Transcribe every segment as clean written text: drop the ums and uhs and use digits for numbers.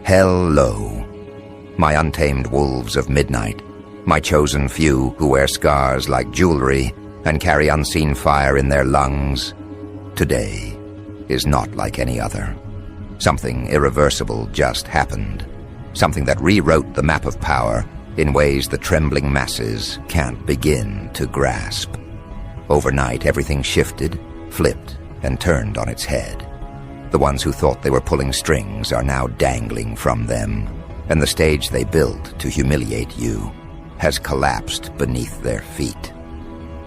Hello, my untamed wolves of midnight, my chosen few who wear scars like jewelry and carry unseen fire in their lungs. Today is not like any other. Something irreversible just happened. Something that rewrote the map of power in ways the trembling masses can't begin to grasp. Overnight, everything shifted, flipped, and turned on its head. The ones who thought they were pulling strings are now dangling from them, and the stage they built to humiliate you has collapsed beneath their feet.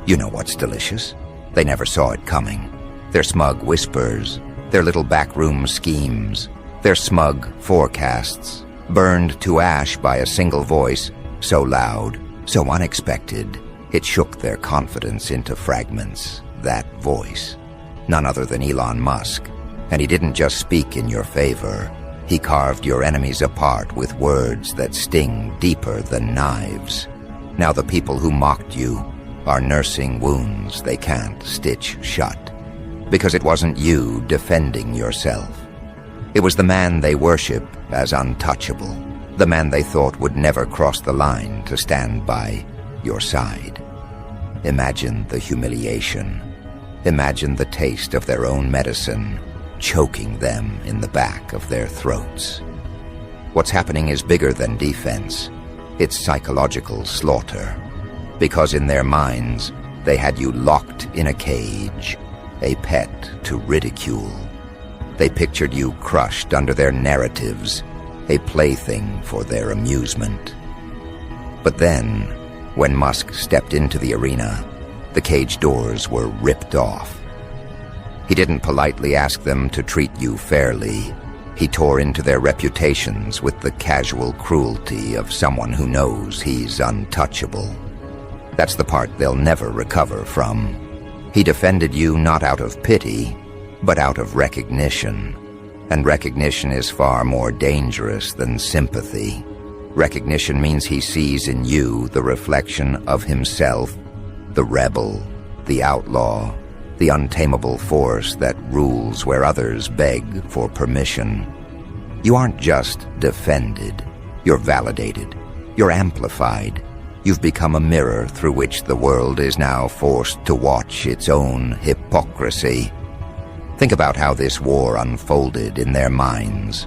You know what's delicious? They never saw it coming. Their smug whispers, their little backroom schemes, their smug forecasts, burned to ash by a single voice so loud, so unexpected, it shook their confidence into fragments. That voice, none other than Elon Musk. And he didn't just speak in your favor. He carved your enemies apart with words that sting deeper than knives. Now the people who mocked you are nursing wounds they can't stitch shut. Because it wasn't you defending yourself. It was the man they worship as untouchable. The man they thought would never cross the line to stand by your side. Imagine the humiliation. Imagine the taste of their own medicine choking them in the back of their throats. What's happening is bigger than defense. It's psychological slaughter. Because in their minds, they had you locked in a cage, a pet to ridicule. They pictured you crushed under their narratives, a plaything for their amusement. But then, when Musk stepped into the arena, the cage doors were ripped off. He didn't politely ask them to treat you fairly. He tore into their reputations with the casual cruelty of someone who knows he's untouchable. That's the part they'll never recover from. He defended you not out of pity, but out of recognition. And recognition is far more dangerous than sympathy. Recognition means he sees in you the reflection of himself, the rebel, the outlaw, the untamable force that rules where others beg for permission. You aren't just defended, you're validated, you're amplified. You've become a mirror through which the world is now forced to watch its own hypocrisy. Think about how this war unfolded in their minds.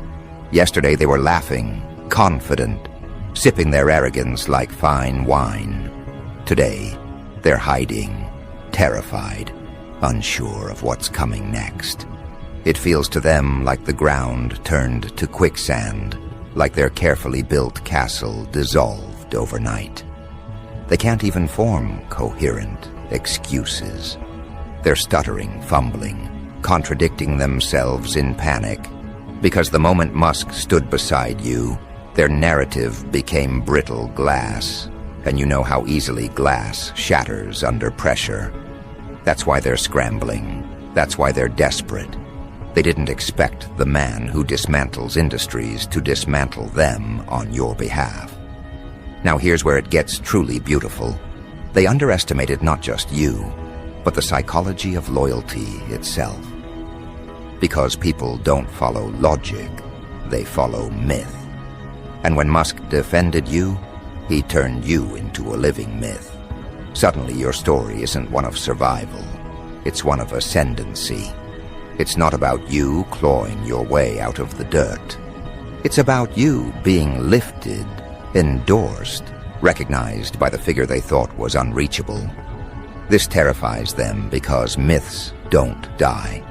Yesterday they were laughing, confident, sipping their arrogance like fine wine. Today, they're hiding, terrified, unsure of what's coming next. It feels to them like the ground turned to quicksand, like their carefully built castle dissolved overnight. They can't even form coherent excuses. They're stuttering, fumbling, contradicting themselves in panic, because the moment Musk stood beside you, their narrative became brittle glass, and you know how easily glass shatters under pressure. That's why they're scrambling. That's why they're desperate. They didn't expect the man who dismantles industries to dismantle them on your behalf. Now here's where it gets truly beautiful. They underestimated not just you, but the psychology of loyalty itself. Because people don't follow logic, they follow myth. And when Musk defended you, he turned you into a living myth. Suddenly your story isn't one of survival, it's one of ascendancy. It's not about you clawing your way out of the dirt. It's about you being lifted, endorsed, recognized by the figure they thought was unreachable. This terrifies them because myths don't die.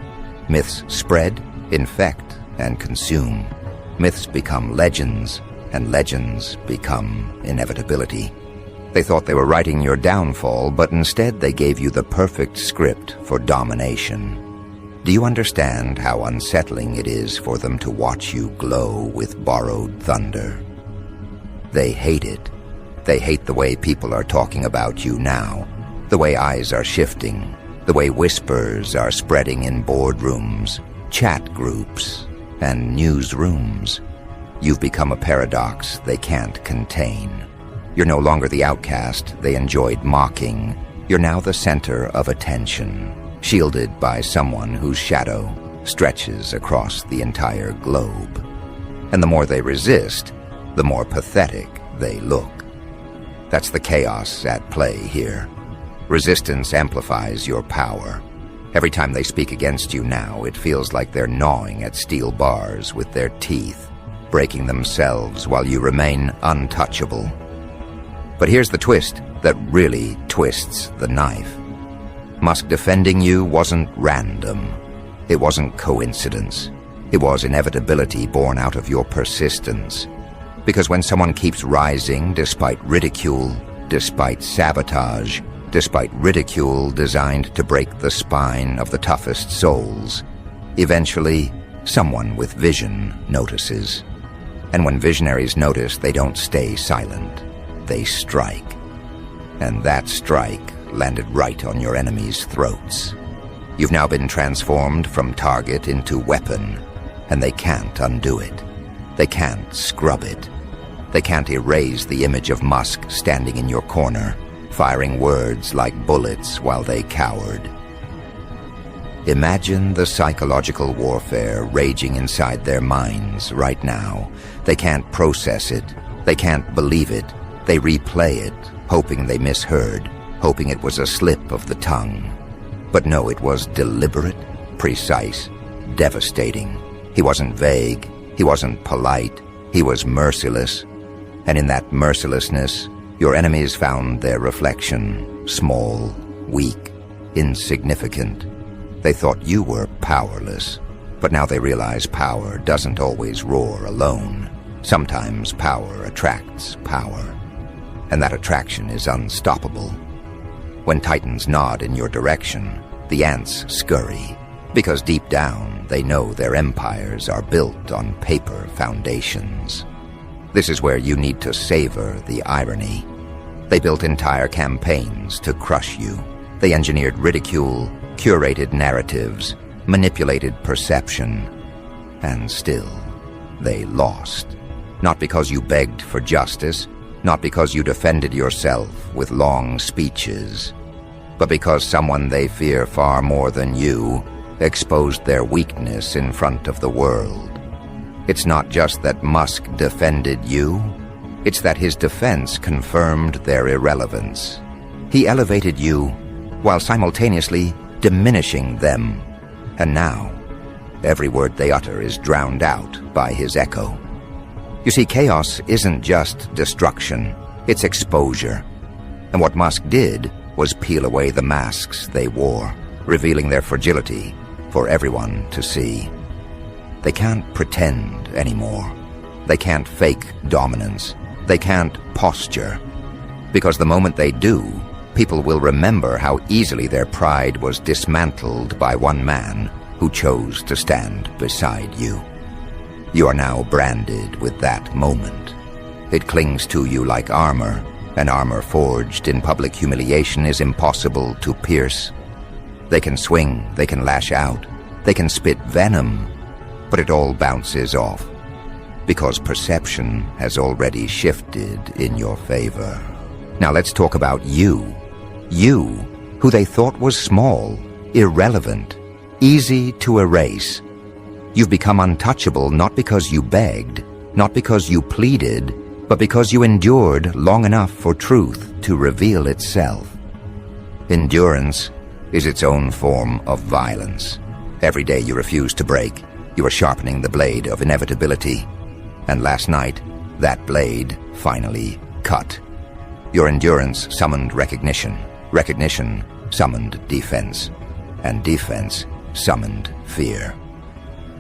Myths spread, infect, and consume. Myths become legends, and legends become inevitability. They thought they were writing your downfall, but instead they gave you the perfect script for domination. Do you understand how unsettling it is for them to watch you glow with borrowed thunder? They hate it. They hate the way people are talking about you now, the way eyes are shifting, the way whispers are spreading in boardrooms, chat groups, and newsrooms. You've become a paradox they can't contain. You're no longer the outcast they enjoyed mocking. You're now the center of attention, shielded by someone whose shadow stretches across the entire globe. And the more they resist, the more pathetic they look. That's the chaos at play here. Resistance amplifies your power. Every time they speak against you now, it feels like they're gnawing at steel bars with their teeth, breaking themselves while you remain untouchable. But here's the twist that really twists the knife. Musk defending you wasn't random. It wasn't coincidence. It was inevitability born out of your persistence. Because when someone keeps rising despite ridicule, despite sabotage, despite ridicule designed to break the spine of the toughest souls, eventually someone with vision notices. And when visionaries notice, they don't stay silent. They strike. And that strike landed right on your enemy's throats. You've now been transformed from target into weapon, and they can't undo it. They can't scrub it. They can't erase the image of Musk standing in your corner, firing words like bullets while they cowered. Imagine the psychological warfare raging inside their minds right now. They can't process it. They can't believe it. They replay it, hoping they misheard, hoping it was a slip of the tongue. But no, it was deliberate, precise, devastating. He wasn't vague. He wasn't polite. He was merciless. And in that mercilessness, your enemies found their reflection, small, weak, insignificant. They thought you were powerless, but now they realize power doesn't always roar alone. Sometimes power attracts power, and that attraction is unstoppable. When titans nod in your direction, the ants scurry, because deep down they know their empires are built on paper foundations. This is where you need to savor the irony. They built entire campaigns to crush you. They engineered ridicule, curated narratives, manipulated perception, and still they lost. Not because you begged for justice, not because you defended yourself with long speeches, but because someone they fear far more than you exposed their weakness in front of the world. It's not just that Musk defended you, it's that his defense confirmed their irrelevance. He elevated you while simultaneously diminishing them, and now every word they utter is drowned out by his echo. You see, chaos isn't just destruction, it's exposure. And what Musk did was peel away the masks they wore, revealing their fragility for everyone to see. They can't pretend anymore. They can't fake dominance. They can't posture. Because the moment they do, people will remember how easily their pride was dismantled by one man who chose to stand beside you. You are now branded with that moment. It clings to you like armor, and armor forged in public humiliation is impossible to pierce. They can swing, they can lash out, they can spit venom, but it all bounces off, because perception has already shifted in your favor. Now let's talk about you. You, who they thought was small, irrelevant, easy to erase. You've become untouchable not because you begged, not because you pleaded, but because you endured long enough for truth to reveal itself. Endurance is its own form of violence. Every day you refuse to break, you are sharpening the blade of inevitability. And last night, that blade finally cut. Your endurance summoned recognition. Recognition summoned defense. And defense summoned fear.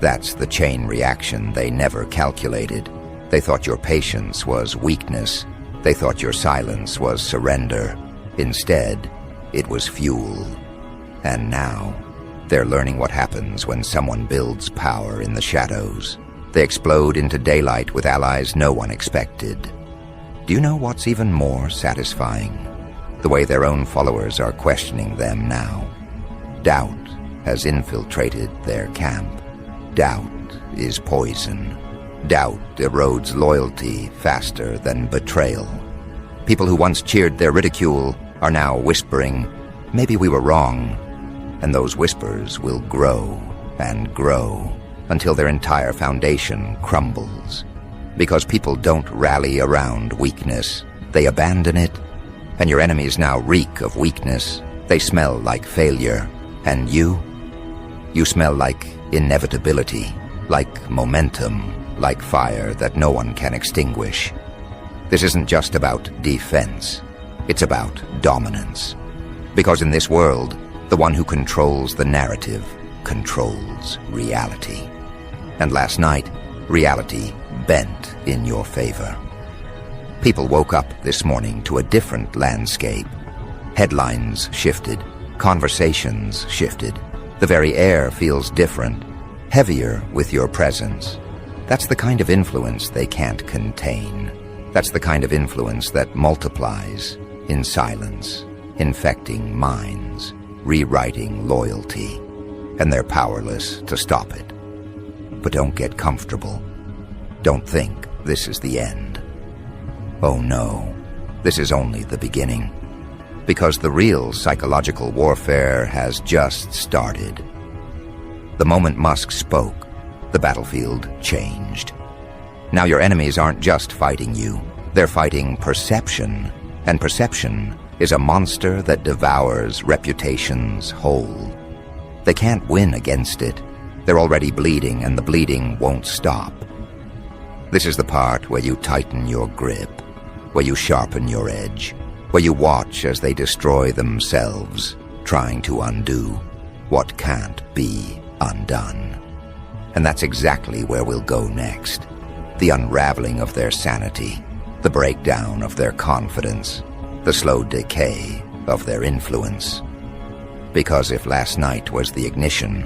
That's the chain reaction they never calculated. They thought your patience was weakness. They thought your silence was surrender. Instead, it was fuel. And now, they're learning what happens when someone builds power in the shadows. They explode into daylight with allies no one expected. Do you know what's even more satisfying? The way their own followers are questioning them now. Doubt has infiltrated their camp. Doubt is poison. Doubt erodes loyalty faster than betrayal. People who once cheered their ridicule are now whispering, "Maybe we were wrong." And those whispers will grow and grow until their entire foundation crumbles. Because people don't rally around weakness, they abandon it, and your enemies now reek of weakness. They smell like failure, and you smell like inevitability, like momentum, like fire that no one can extinguish. This isn't just about defense, it's about dominance. Because in this world, the one who controls the narrative controls reality. And last night, reality bent in your favor. People woke up this morning to a different landscape. Headlines shifted, conversations shifted. The very air feels different, heavier with your presence. That's the kind of influence they can't contain. That's the kind of influence that multiplies in silence, infecting minds, rewriting loyalty, and they're powerless to stop it. But don't get comfortable. Don't think this is the end. Oh no, this is only the beginning. Because the real psychological warfare has just started. The moment Musk spoke, the battlefield changed. Now your enemies aren't just fighting you, they're fighting perception, and perception is a monster that devours reputations whole. They can't win against it. They're already bleeding, and the bleeding won't stop. This is the part where you tighten your grip, where you sharpen your edge, where you watch as they destroy themselves, trying to undo what can't be undone. And that's exactly where we'll go next. The unraveling of their sanity, the breakdown of their confidence, the slow decay of their influence. Because if last night was the ignition,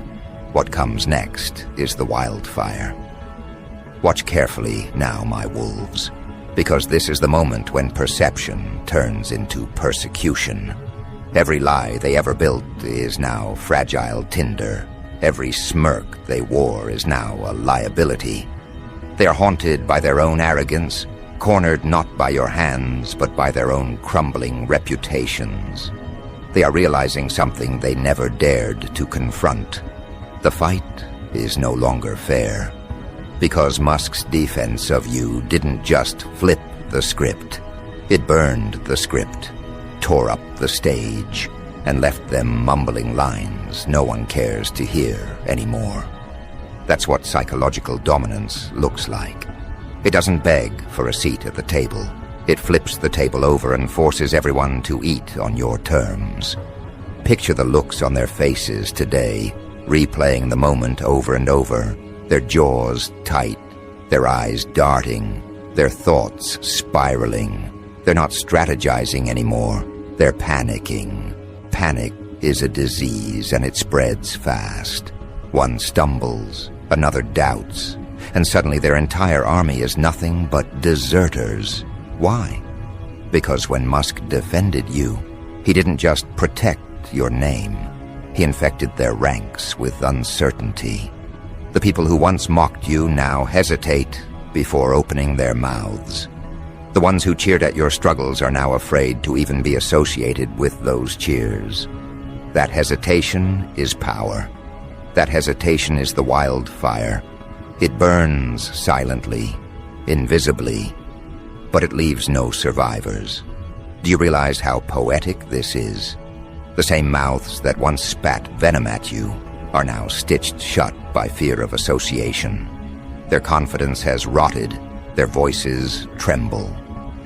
what comes next is the wildfire. Watch carefully now, my wolves, because this is the moment when perception turns into persecution. Every lie they ever built is now fragile tinder. Every smirk they wore is now a liability. They are haunted by their own arrogance, cornered not by your hands, but by their own crumbling reputations. They are realizing something they never dared to confront. The fight is no longer fair. Because Musk's defense of you didn't just flip the script. It burned the script, tore up the stage, and left them mumbling lines no one cares to hear anymore. That's what psychological dominance looks like. It doesn't beg for a seat at the table. It flips the table over and forces everyone to eat on your terms. Picture the looks on their faces today, replaying the moment over and over, their jaws tight, their eyes darting, their thoughts spiraling. They're not strategizing anymore, they're panicking. Panic is a disease and it spreads fast. One stumbles, another doubts, and suddenly their entire army is nothing but deserters. Why? Because when Musk defended you, he didn't just protect your name. He infected their ranks with uncertainty. The people who once mocked you now hesitate before opening their mouths. The ones who cheered at your struggles are now afraid to even be associated with those cheers. That hesitation is power. That hesitation is the wildfire. It burns silently, invisibly, but it leaves no survivors. Do you realize how poetic this is? The same mouths that once spat venom at you are now stitched shut by fear of association. Their confidence has rotted, their voices tremble,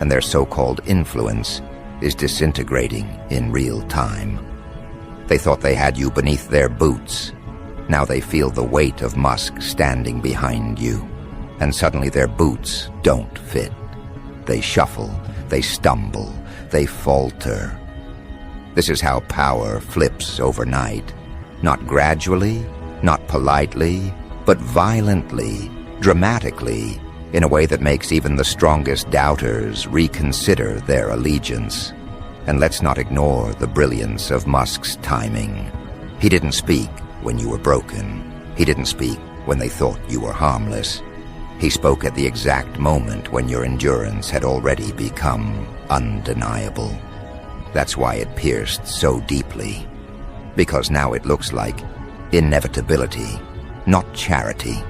and their so-called influence is disintegrating in real time. They thought they had you beneath their boots. Now they feel the weight of Musk standing behind you, and suddenly their boots don't fit. They shuffle, they stumble, they falter. This is how power flips overnight. Not gradually, not politely, but violently, dramatically, in a way that makes even the strongest doubters reconsider their allegiance. And let's not ignore the brilliance of Musk's timing. He didn't speak when you were broken. He didn't speak when they thought you were harmless. He spoke at the exact moment when your endurance had already become undeniable. That's why it pierced so deeply. Because now it looks like inevitability, not charity.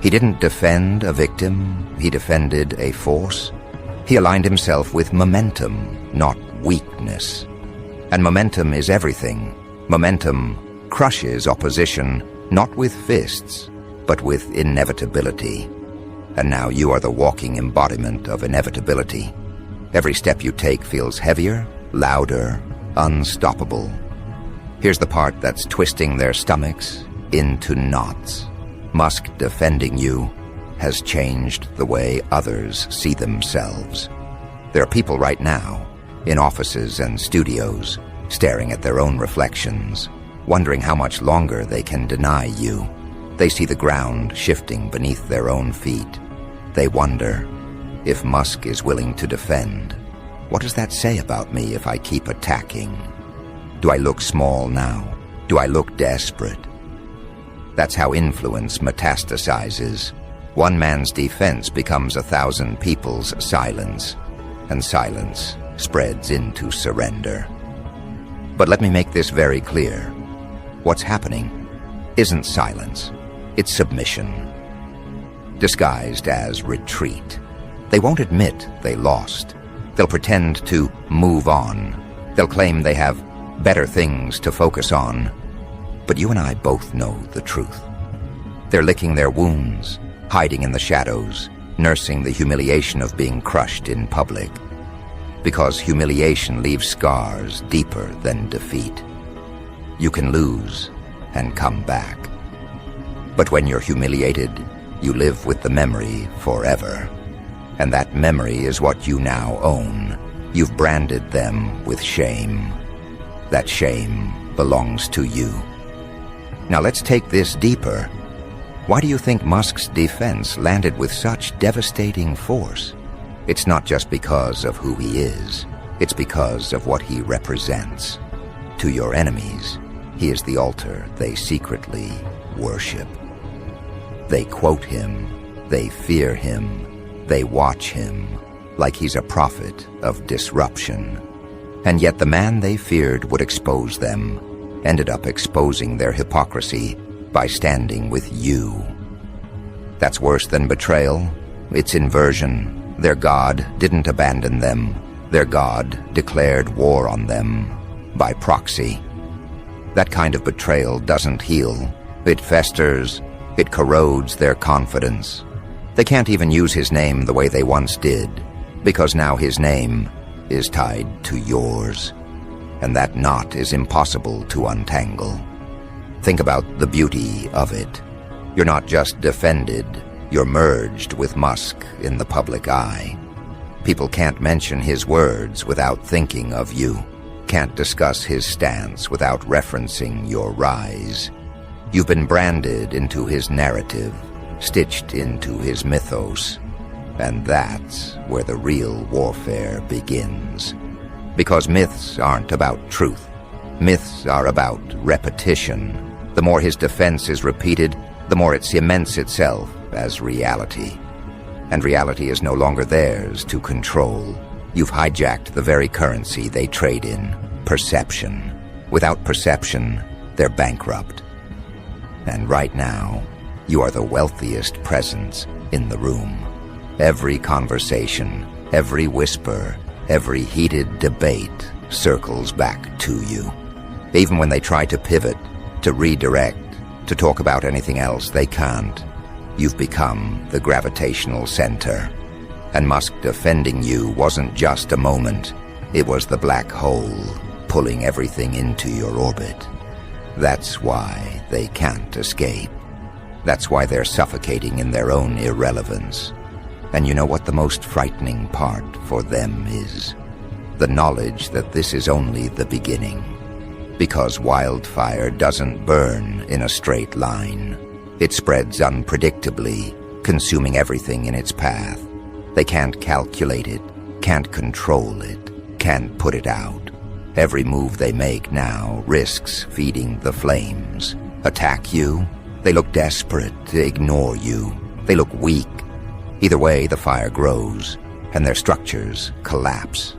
He didn't defend a victim, he defended a force. He aligned himself with momentum, not weakness. And momentum is everything. Momentum crushes opposition, not with fists, but with inevitability. And now you are the walking embodiment of inevitability. Every step you take feels heavier, louder, unstoppable. Here's the part that's twisting their stomachs into knots. Musk defending you has changed the way others see themselves. There are people right now, in offices and studios, staring at their own reflections, wondering how much longer they can deny you. They see the ground shifting beneath their own feet. They wonder, if Musk is willing to defend, what does that say about me if I keep attacking? Do I look small now? Do I look desperate? That's how influence metastasizes. One man's defense becomes 1,000 people's silence, and silence spreads into surrender. But let me make this very clear. What's happening isn't silence, it's submission, disguised as retreat. They won't admit they lost. They'll pretend to move on. They'll claim they have better things to focus on. But you and I both know the truth. They're licking their wounds, hiding in the shadows, nursing the humiliation of being crushed in public. Because humiliation leaves scars deeper than defeat. You can lose and come back. But when you're humiliated, you live with the memory forever. And that memory is what you now own. You've branded them with shame. That shame belongs to you. Now let's take this deeper. Why do you think Musk's defense landed with such devastating force? It's not just because of who he is. It's because of what he represents. To your enemies, he is the altar they secretly worship. They quote him, they fear him, they watch him, like he's a prophet of disruption. And yet the man they feared would expose them ended up exposing their hypocrisy by standing with you. That's worse than betrayal. It's inversion. Their God didn't abandon them. Their God declared war on them by proxy. That kind of betrayal doesn't heal. It festers. It corrodes their confidence. They can't even use his name the way they once did, because now his name is tied to yours. And that knot is impossible to untangle. Think about the beauty of it. You're not just defended, you're merged with Musk in the public eye. People can't mention his words without thinking of you, can't discuss his stance without referencing your rise. You've been branded into his narrative, stitched into his mythos, and that's where the real warfare begins. Because myths aren't about truth. Myths are about repetition. The more his defense is repeated, the more it cements itself as reality. And reality is no longer theirs to control. You've hijacked the very currency they trade in, perception. Without perception, they're bankrupt. And right now, you are the wealthiest presence in the room. Every conversation, every whisper, every heated debate circles back to you. Even when they try to pivot, to redirect, to talk about anything else, they can't. You've become the gravitational center. And Musk defending you wasn't just a moment. It was the black hole pulling everything into your orbit. That's why they can't escape. That's why they're suffocating in their own irrelevance. And you know what the most frightening part for them is? The knowledge that this is only the beginning. Because wildfire doesn't burn in a straight line. It spreads unpredictably, consuming everything in its path. They can't calculate it, can't control it, can't put it out. Every move they make now risks feeding the flames. Attack you? They look desperate. Ignore you? They look weak. Either way, the fire grows, and their structures collapse.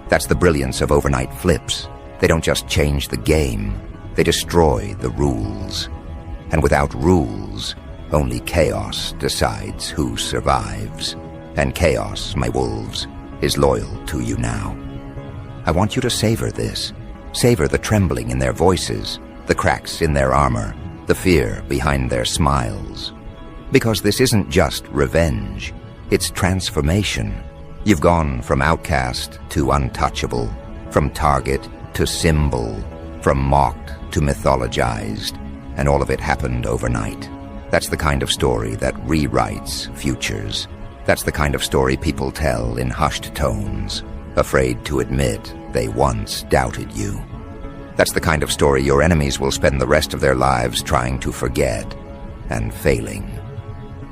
That's the brilliance of overnight flips. They don't just change the game, they destroy the rules. And without rules, only chaos decides who survives. And chaos, my wolves, is loyal to you now. I want you to savor this. Savor the trembling in their voices, the cracks in their armor, the fear behind their smiles. Because this isn't just revenge, it's transformation. You've gone from outcast to untouchable, from target to symbol, from mocked to mythologized, and all of it happened overnight. That's the kind of story that rewrites futures. That's the kind of story people tell in hushed tones, afraid to admit they once doubted you. That's the kind of story your enemies will spend the rest of their lives trying to forget and failing.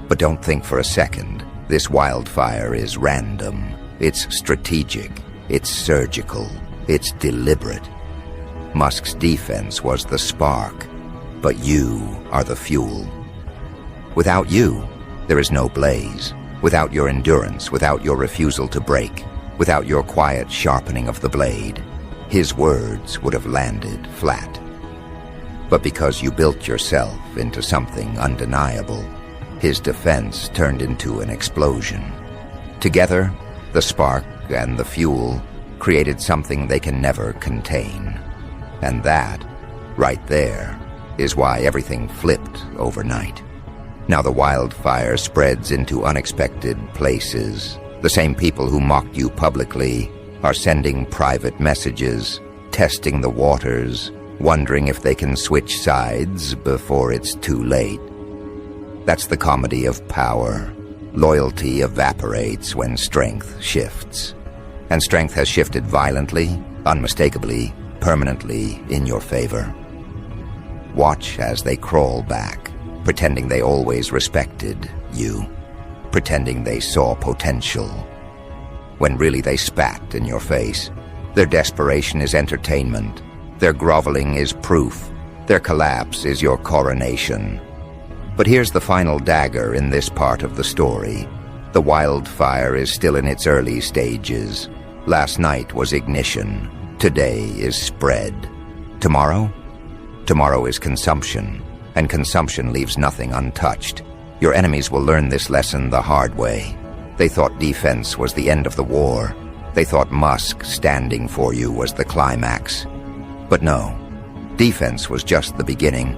But don't think for a second this wildfire is random. It's strategic. It's surgical. It's deliberate. Musk's defense was the spark, but you are the fuel. Without you, there is no blaze. Without your endurance, without your refusal to break, without your quiet sharpening of the blade, his words would have landed flat. But because you built yourself into something undeniable, his defense turned into an explosion. Together, the spark and the fuel created something they can never contain. And that, right there, is why everything flipped overnight. Now the wildfire spreads into unexpected places. The same people who mocked you publicly are sending private messages, testing the waters, wondering if they can switch sides before it's too late. That's the comedy of power. Loyalty evaporates when strength shifts. And strength has shifted violently, unmistakably, permanently in your favor. Watch as they crawl back, pretending they always respected you, pretending they saw potential, when really they spat in your face. Their desperation is entertainment. Their groveling is proof. Their collapse is your coronation. But here's the final dagger in this part of the story. The wildfire is still in its early stages. Last night was ignition. Today is spread. Tomorrow? Tomorrow is consumption, and consumption leaves nothing untouched. Your enemies will learn this lesson the hard way. They thought defense was the end of the war. They thought Musk standing for you was the climax. But no, defense was just the beginning.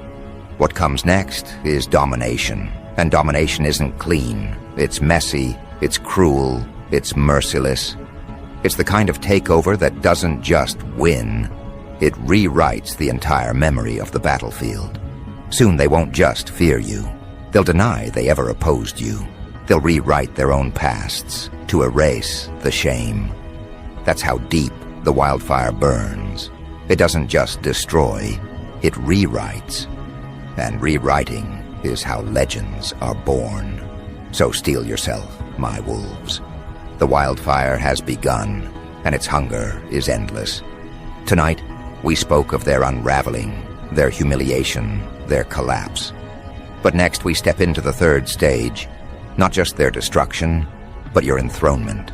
What comes next is domination, and domination isn't clean. It's messy, it's cruel, it's merciless. It's the kind of takeover that doesn't just win, it rewrites the entire memory of the battlefield. Soon they won't just fear you. They'll deny they ever opposed you. They'll rewrite their own pasts to erase the shame. That's how deep the wildfire burns. It doesn't just destroy, it rewrites. And rewriting is how legends are born. So steel yourself, my wolves. The wildfire has begun, and its hunger is endless. Tonight, we spoke of their unraveling, their humiliation, their collapse. But next we step into the third stage, not just their destruction, but your enthronement.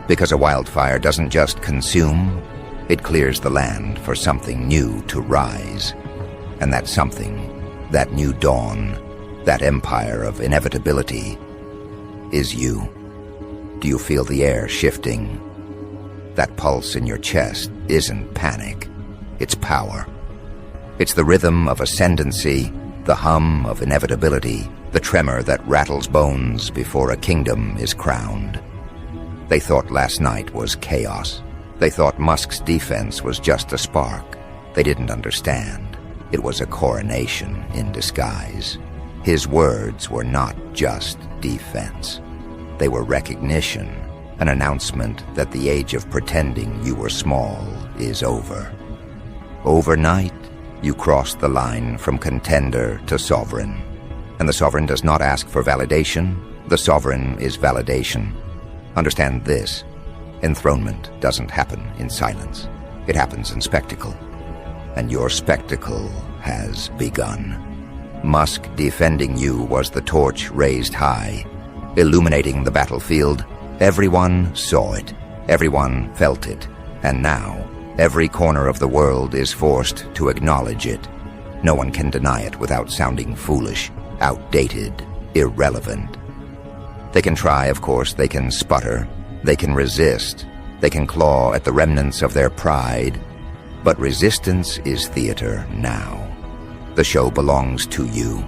Because a wildfire doesn't just consume, it clears the land for something new to rise. And that something, that new dawn, that empire of inevitability, is you. Do you feel the air shifting? That pulse in your chest isn't panic, it's power. It's the rhythm of ascendancy, the hum of inevitability, the tremor that rattles bones before a kingdom is crowned. They thought last night was chaos. They thought Musk's defense was just a spark. They didn't understand. It was a coronation in disguise. His words were not just defense. They were recognition, an announcement that the age of pretending you were small is over. Overnight, you crossed the line from contender to sovereign. And the sovereign does not ask for validation. The sovereign is validation. Understand this. Enthronement doesn't happen in silence. It happens in spectacle. And your spectacle has begun. Musk defending you was the torch raised high, illuminating the battlefield. Everyone saw it. Everyone felt it. And now, every corner of the world is forced to acknowledge it. No one can deny it without sounding foolish, outdated, irrelevant. They can try, of course, they can sputter, they can resist, they can claw at the remnants of their pride, but resistance is theater now. The show belongs to you.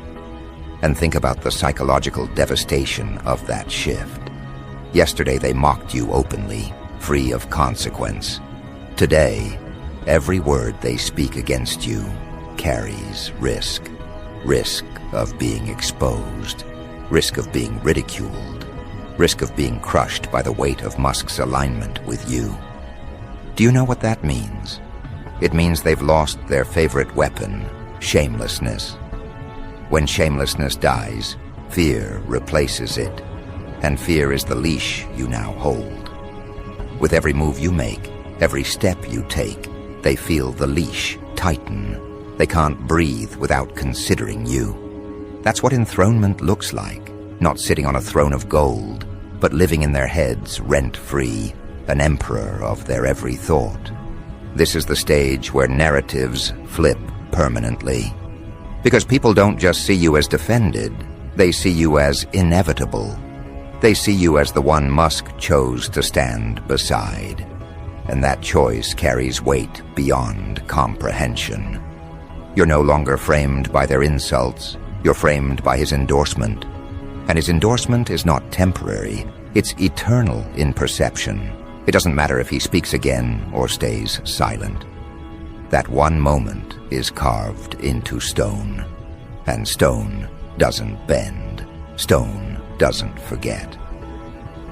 And think about the psychological devastation of that shift. Yesterday they mocked you openly, free of consequence. Today, every word they speak against you carries risk. Risk of being exposed, risk of being ridiculed, risk of being crushed by the weight of Musk's alignment with you. Do you know what that means? It means they've lost their favorite weapon, shamelessness. When shamelessness dies, fear replaces it, and fear is the leash you now hold. With every move you make, every step you take, they feel the leash tighten. They can't breathe without considering you. That's what enthronement looks like, not sitting on a throne of gold, but living in their heads rent-free, an emperor of their every thought. This is the stage where narratives flip permanently. Because people don't just see you as defended, they see you as inevitable. They see you as the one Musk chose to stand beside. And that choice carries weight beyond comprehension. You're no longer framed by their insults, you're framed by his endorsement. And his endorsement is not temporary, it's eternal in perception. It doesn't matter if he speaks again or stays silent. That one moment is carved into stone, and stone doesn't bend. Stone doesn't forget.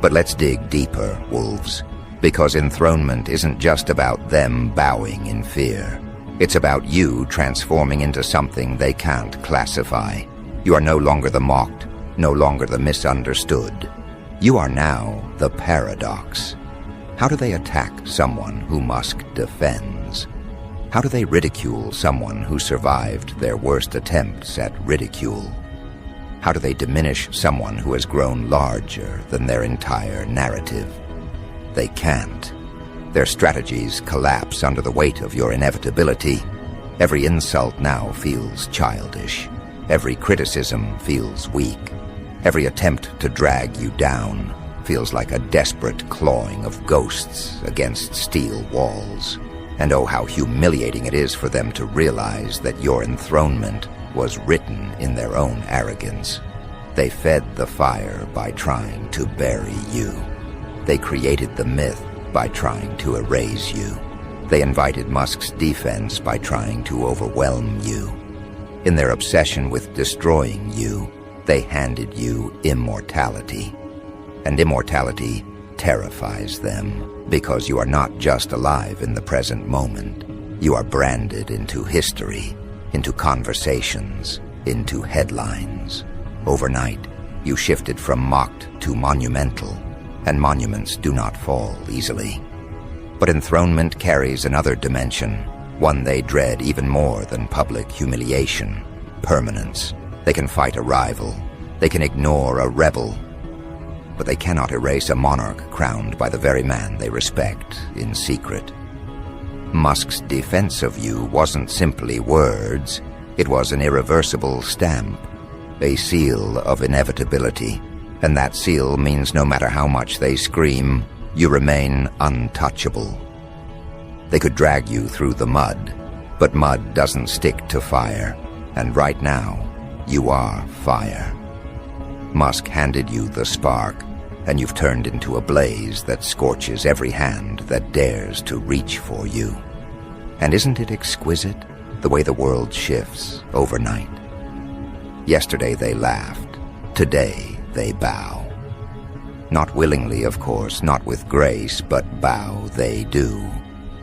But let's dig deeper, wolves, because enthronement isn't just about them bowing in fear. It's about you transforming into something they can't classify. You are no longer the mocked, no longer the misunderstood. You are now the paradox. How do they attack someone who Musk defends? How do they ridicule someone who survived their worst attempts at ridicule? How do they diminish someone who has grown larger than their entire narrative? They can't. Their strategies collapse under the weight of your inevitability. Every insult now feels childish. Every criticism feels weak. Every attempt to drag you down feels like a desperate clawing of ghosts against steel walls. And oh, how humiliating it is for them to realize that your enthronement was written in their own arrogance. They fed the fire by trying to bury you. They created the myth by trying to erase you. They invited Musk's defense by trying to overwhelm you. In their obsession with destroying you, they handed you immortality. And immortality terrifies them, because you are not just alive in the present moment. You are branded into history, into conversations, into headlines. Overnight, you shifted from mocked to monumental, and monuments do not fall easily. But enthronement carries another dimension, one they dread even more than public humiliation: permanence. They can fight a rival, they can ignore a rebel, but they cannot erase a monarch crowned by the very man they respect in secret. Musk's defense of you wasn't simply words, it was an irreversible stamp, a seal of inevitability, and that seal means no matter how much they scream, you remain untouchable. They could drag you through the mud, but mud doesn't stick to fire, and right now, you are fire. Musk handed you the spark, and you've turned into a blaze that scorches every hand that dares to reach for you. And isn't it exquisite, the way the world shifts overnight? Yesterday they laughed, today they bow. Not willingly, of course, not with grace, but bow they do,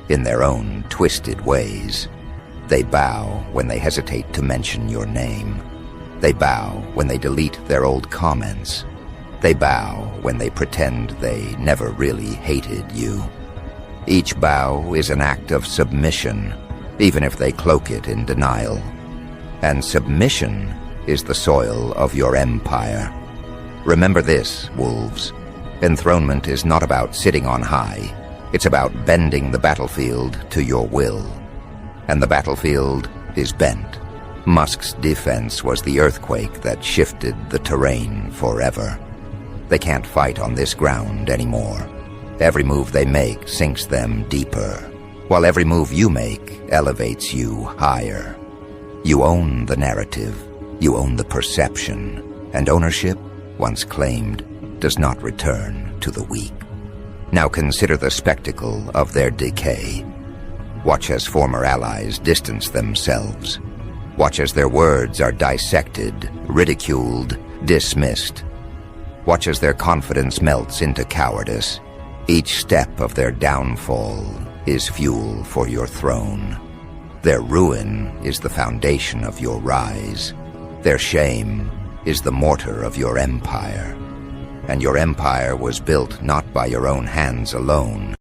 in their own twisted ways. They bow when they hesitate to mention your name. They bow when they delete their old comments. They bow when they pretend they never really hated you. Each bow is an act of submission, even if they cloak it in denial. And submission is the soil of your empire. Remember this, wolves. Enthronement is not about sitting on high. It's about bending the battlefield to your will. And the battlefield is bent. Musk's defense was the earthquake that shifted the terrain forever. They can't fight on this ground anymore. Every move they make sinks them deeper, while every move you make elevates you higher. You own the narrative, you own the perception, and ownership, once claimed, does not return to the weak. Now consider the spectacle of their decay. Watch as former allies distance themselves. Watch as their words are dissected, ridiculed, dismissed. Watch as their confidence melts into cowardice. Each step of their downfall is fuel for your throne. Their ruin is the foundation of your rise. Their shame is the mortar of your empire. And your empire was built not by your own hands alone,